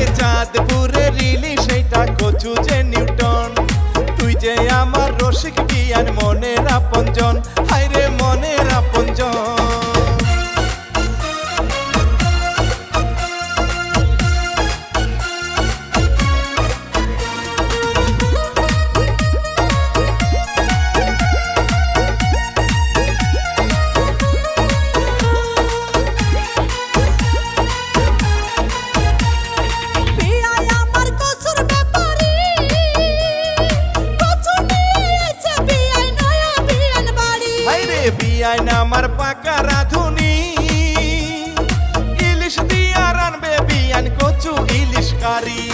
হায়রে চাঁদপুরে রিলি সেইটা কচু যে নিউটন, তুই যে আমার রসিক বিয়ান মনের আপনজন, হায়রে মনের আপনজন। বিয়াইন আমার পাকা রাধুনি, ইলিশ দিয়া রানবে বিয়ান কচু ইলিশ কারি।